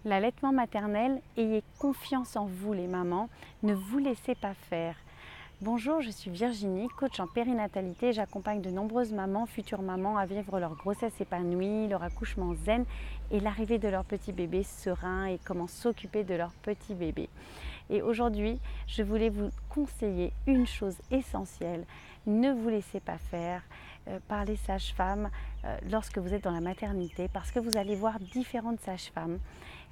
L'allaitement maternel, ayez confiance en vous les mamans, ne vous laissez pas faire. Bonjour, je suis Virginie, coach en périnatalité. J'accompagne de nombreuses mamans, futures mamans, à vivre leur grossesse épanouie, leur accouchement zen et l'arrivée de leur petit bébé serein et comment s'occuper de leur petit bébé. Et aujourd'hui, je voulais vous conseiller une chose essentielle. Ne vous laissez pas faire par les sages-femmes lorsque vous êtes dans la maternité, parce que vous allez voir différentes sages-femmes.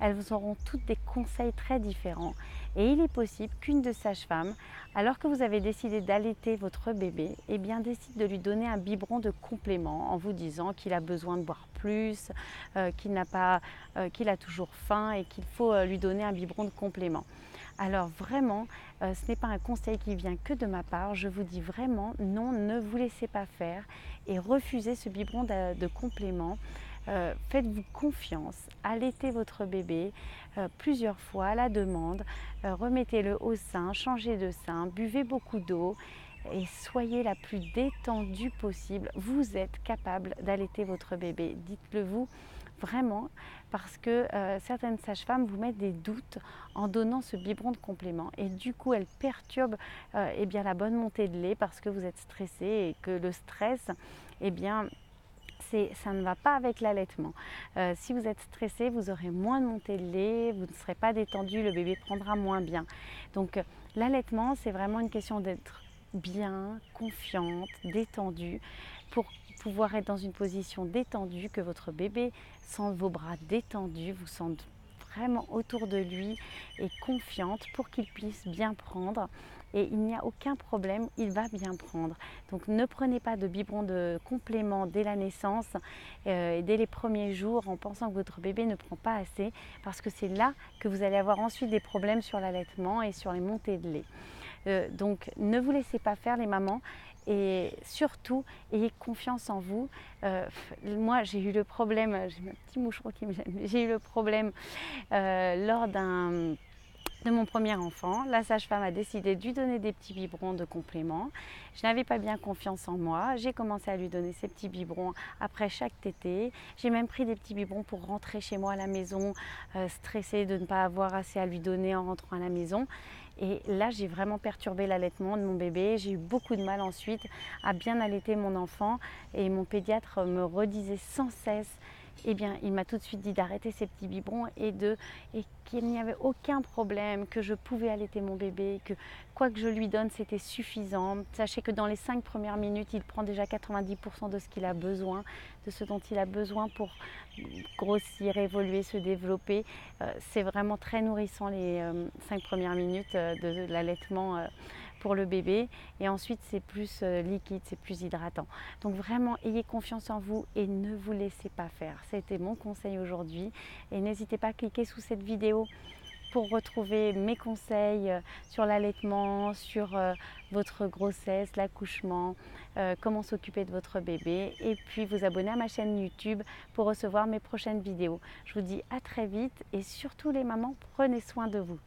Elles vous auront toutes des conseils très différents. Et il est possible qu'une de sages-femmes, alors que vous avez décidé d'allaiter votre bébé, eh bien décide de lui donner un biberon de complément en vous disant qu'il a besoin de boire plus, qu'il a toujours faim et qu'il faut lui donner un biberon de complément. Alors vraiment, ce n'est pas un conseil qui vient que de ma part. Je vous dis vraiment non, ne vous laissez pas faire et refusez ce biberon de complément. Faites-vous confiance, allaitez votre bébé plusieurs fois à la demande, remettez-le au sein, changez de sein, buvez beaucoup d'eau et soyez la plus détendue possible. Vous êtes capable d'allaiter votre bébé, dites-le vous vraiment, parce que certaines sages-femmes vous mettent des doutes en donnant ce biberon de complément et du coup elles perturbent eh bien, la bonne montée de lait parce que vous êtes stressé et que le stress, eh bien, ça ne va pas avec l'allaitement. Si vous êtes stressé, vous aurez moins de montée de lait, vous ne serez pas détendu, le bébé prendra moins bien. Donc l'allaitement, c'est vraiment une question d'être bien, confiante, détendue, pour pouvoir être dans une position détendue, que votre bébé sente vos bras détendus, vous sente vraiment autour de lui et confiante pour qu'il puisse bien prendre. Et il n'y a aucun problème, il va bien prendre. Donc ne prenez pas de biberon de complément dès la naissance et dès les premiers jours en pensant que votre bébé ne prend pas assez, parce que c'est là que vous allez avoir ensuite des problèmes sur l'allaitement et sur les montées de lait. Donc ne vous laissez pas faire les mamans et surtout ayez confiance en vous. Moi j'ai eu le problème, j'ai mon petit moucheron qui me gêne, j'ai eu le problème lors de mon premier enfant. La sage-femme a décidé de lui donner des petits biberons de complément. Je n'avais pas bien confiance en moi. J'ai commencé à lui donner ces petits biberons après chaque tétée. J'ai même pris des petits biberons pour rentrer chez moi à la maison, stressée de ne pas avoir assez à lui donner en rentrant à la maison. Et là, j'ai vraiment perturbé l'allaitement de mon bébé. J'ai eu beaucoup de mal ensuite à bien allaiter mon enfant. Et mon pédiatre me redisait sans cesse, eh bien, il m'a tout de suite dit d'arrêter ces petits biberons et qu'il n'y avait aucun problème, que je pouvais allaiter mon bébé, que quoi que je lui donne, c'était suffisant. Sachez que dans les 5 premières minutes, il prend déjà 90% de ce qu'il a besoin, de ce dont il a besoin pour grossir, évoluer, se développer. C'est vraiment très nourrissant les 5 premières minutes de l'allaitement pour le bébé, et ensuite c'est plus liquide, c'est plus hydratant. Donc vraiment ayez confiance en vous et ne vous laissez pas faire. C'était mon conseil aujourd'hui, et n'hésitez pas à cliquer sous cette vidéo pour retrouver mes conseils sur l'allaitement, sur votre grossesse, l'accouchement, comment s'occuper de votre bébé, et puis vous abonner à ma chaîne YouTube pour recevoir mes prochaines vidéos. Je vous dis à très vite et surtout les mamans, prenez soin de vous.